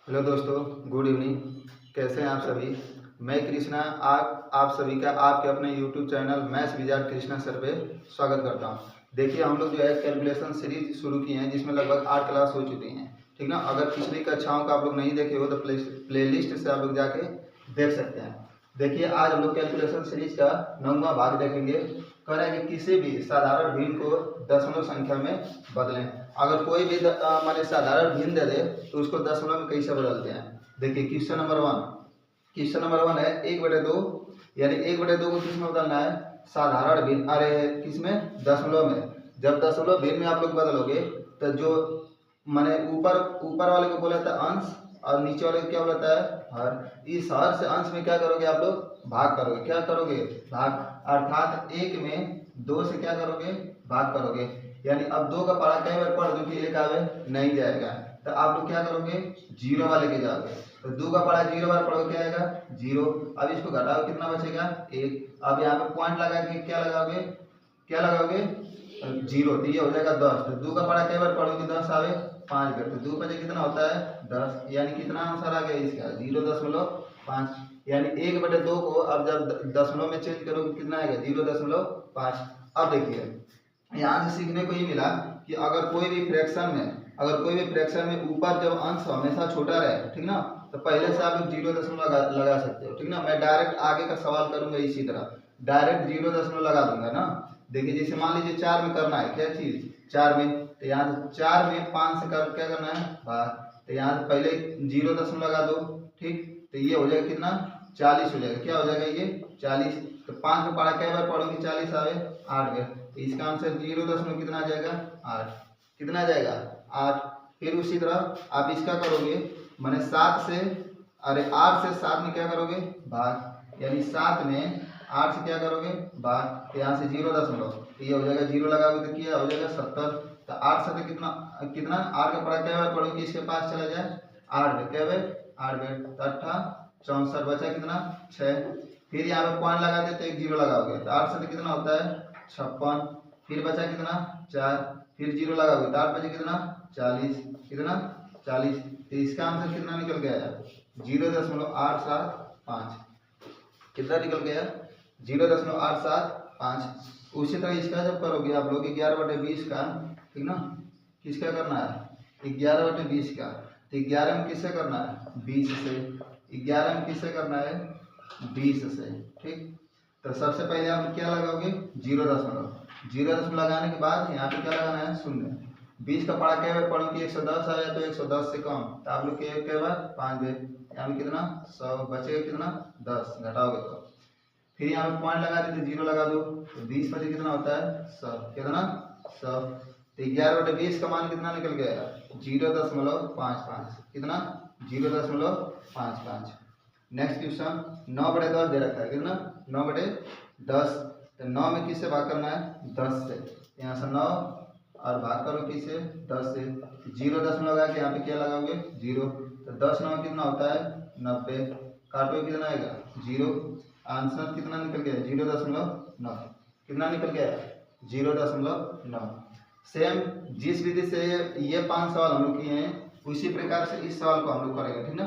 Hello दोस्तों, good evening. कैसे हैं आप सभी। मैं कृष्णा आप सभी का आपके अपने YouTube channel maths wizard Krishna sir पे स्वागत करता हूं। देखिए, हम लोग जो है कैलकुलेशन सीरीज शुरू किए हैं जिसमें लगभग 8 क्लास हो चुकी हैं। ठीक ना। अगर पिछली कक्षाओं का आप लोग नहीं देखे हो तो प्लेलिस्ट से आप लोग जाके देख सकते हैं। देखिए, आज हम लोग कैलकुलेशन सीरीज का 9वां भाग देखेंगे। कह रहा है कि किसी भी साधारण भिन्न को दशमलव संख्या में बदलें। अगर कोई भी माने साधारण भिन्न दे दे तो उसको दशमलव में कैसे बदलते हैं। देखिए, क्वेश्चन नंबर वन है 1/2, यानी 1/2 को किस में बदलना है, साधारण भिन्न। अरे किसमें, दशमलव में। जब दशमलव भिन्न में आप लोग बदलोगे तो जो माने ऊपर वाले को बोला था अंश और नीचे वाले को क्या बोलता है, हर। इस हर से अंश में क्या करोगे आप लोग, भाग करोगे। क्या करोगे, भाग। अर्थात 1 में 2 से क्या करोगे, भाग करोगे। यानी अब 2 का पढ़ा कई बार पढ़ दो कि 1 आवे नहीं जाएगा, तो आप लोग क्या करोगे, 0 वाले के जाओगे। तो 2 का पढ़ा 0 बार पढ़ोगे, क्या आएगा, 0। अब इसको घटाओ, कितना बचेगा, 1। अब यहाँ पे पॉइंट लगा के क्या लगाओगे, 0। तो ये हो जाएगा 10। तो 2 का पढ़ा कई बार पढ़ोगे, 10 आवे 5 बार। तो 2 बजे कितना होता है, 10। यानी कितना आंसर आ गया इसका, 0.5। यानी 1/2 को अब जब दशमलव में चेंज करोगे कितना आएगा, 0.5। अब देखिए, यहाँ से सीखने को ये मिला कि अगर कोई भी फ्रैक्शन में ऊपर जब अंश हमेशा छोटा रहे, ठीक ना, तो पहले से आप लोग 0 लगा सकते हो। ठीक ना। मैं डायरेक्ट आगे का सवाल करूंगा, इसी तरह डायरेक्ट 0 लगा दूंगा ना। देखिए, जैसे मान लीजिए 4 में करना है, क्या चीज, 4 में। तो यहाँ 4 में 5 से कर क्या करना है, भाग। तो यहाँ पहले 0 लगा दो, ठीक। तो ये हो जाएगा कितना, 40 हो जाएगा। क्या हो जाएगा ये, 40। तो 5 में पढ़ा कई बार पढ़ोगे, 40 आवे 8 बार। तो इसका आंसर 0 कितना आ जाएगा, 8। कितना आ जाएगा, 8। फिर उसी तरह आप इसका करोगे, माने 7 से, अरे 8 से 7 में क्या करोगे, भाग। यानी 7 में 8 से क्या करोगे, भाग। तो यहाँ से 0, तो ये हो जाएगा 0 लगाओगे तो क्या हो जाएगा, 70। तो 8 से कितना कितना 8 का पढ़ा क्या बार पढ़ोगे, इसके पास चला जाए 8 बार, क्या बार 8 बार। तो 8 64 बचा कितना, 6। फिर यहाँ पे पॉइंट लगा देते, एक 0 लगाओगे। तो 8 से कितना होता है, 56। फिर बचा कितना, 4। फिर 0 लगाओगे तो 8 बचे कितना, 40। कितना, 40। तो इसका आंसर कितना निकल गया, 0.875। कितना निकल गया, 0.875। उसी तरह इसका जब करोगे आप लोग 11/20 का, ठीक ना, किसका करना है, 11/20 का। तो 11 में किससे करना है, 20 से। 11 में किससे करना है, 20 से, ठीक। तो सबसे पहले आप क्या लगाओगे, 0 लगाने के बाद यहाँ पे क्या लगाना है, 0। 20 का पढ़ा कई बार पढ़ो कि 110 आया, तो 110 से कम, तो आप लोग के बार 5 बार। यहाँ पे कितना, 100 बचेगा, कितना 10, घटाओगे तो। फिर यहाँ पे पॉइंट लगा देते, 0 लगा दो, तो 20 बचे कितना होता है, 100। कितना, 100। तो 11/20 का मान कितना निकल गया, 0.55। कितना, 0.55। नेक्स्ट क्वेश्चन 9/10 दे रखा है, कितना, 9/10। तो 9 में किससे भाग करना है, 10 से। यहाँ से 9 और भाग करो किससे, 10 से। 0 लगा के यहाँ पे क्या लगाओगे, 0। तो 10 9 कितना होता है, 90। काटो कितना आएगा, 0। आंसर कितना निकल गया, 0.9। कितना निकल गया, 0.9। सेम जिस विधि से ये 5 सवाल हम लोग किए हैं, उसी प्रकार से इस सवाल को हम लोग करेंगे, ठीक ना।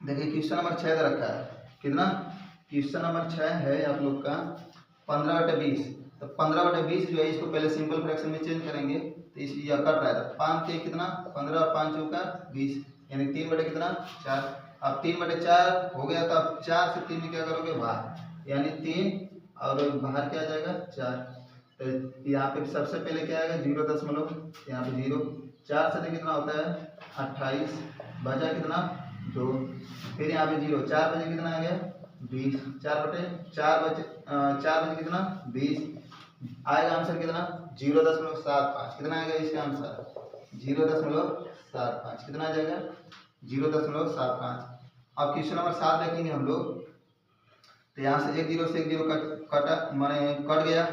देखिए, क्वेश्चन नंबर 6 दे रखा है, कितना, क्वेश्चन नंबर 6 है आप लोग का 15/20। तो 15/20 जो है, इसको पहले सिंपल फ्रैक्शन में चेंज करेंगे। तो इस ये कट रहा है, तो 5 के कितना, 15 और 5 चौका 20, यानी 3/4। अब 3/4 हो गया, तो अब 4 से 3 में क्या करोगे, बाहर। यानी 3 और बाहर क्या आ जाएगा, 4। तो यहाँ पे सबसे पहले क्या आएगा, 0, यहाँ पे 0। 4 से कितना होता है, 28। बचा कितना, 2। फिर यहाँ पे 0, 4 बजे कितना आ गया, 20। 4/4 बचे, 4 बजे कितना, 20। आएगा आंसर कितना, 0.75। कितना आएगा इसका आंसर, 0.75। कितना आ जाएगा, 0.75। अब क्वेश्चन नंबर 7 देखेंगे हम लोग। तो यहाँ से 1 0 से 1 0 कटा, माने कट गया।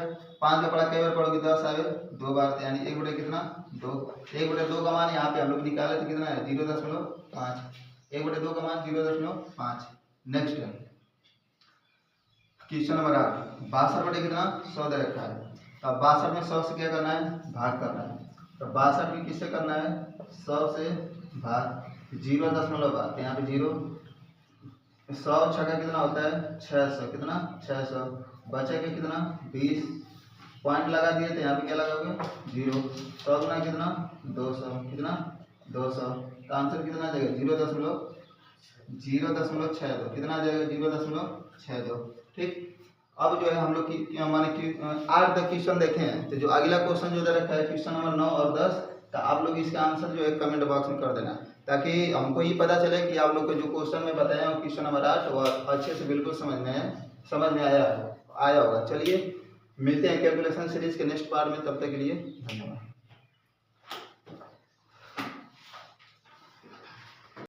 5 का पढ़ा कई बार पढ़ोगे, 10 आवे 2 बार। यानी 1/2 कितना, 2। 1/2 का मान यहाँ पे हम लोग निकाले तो कितना है, 0.5। 1/2 का मान 0.5। नेक्स्ट क्वेश्चन नंबर 8, 62 कितना, 100 दे रखा है। अब 62 में 100 से क्या करना है, भाग करना है। तो 62 में किससे करना है, 100 से भाग। 0.8 यहाँ पे 0। 100 छक्का कितना होता है 600, कितना 600, बचेगा कितना 20, पॉइंट लगा दिए तो यहाँ पे क्या लगाओगे 0। 100 गुना कितना 200, कितना 200, तो आंसर कितना आ जाएगा 0.62, कितना आ जाएगा 0.62। ठीक। अब जो है हम लोग की माने कि 8 तक क्वेश्चन देखे हैं, तो जो अगला क्वेश्चन जो दे रखा है क्वेश्चन नंबर 9 और 10, तो आप लोग इसका आंसर जो है कमेंट बॉक्स में कर देना, ताकि हमको ये पता चले कि आप लोग को जो क्वेश्चन में बताया हूँ क्वेश्चन नंबर 8 वह अच्छे से बिल्कुल समझ में आया होगा। चलिए मिलते हैं कैलकुलेशन सीरीज के नेक्स्ट पार्ट में, तब तक के लिए धन्यवाद।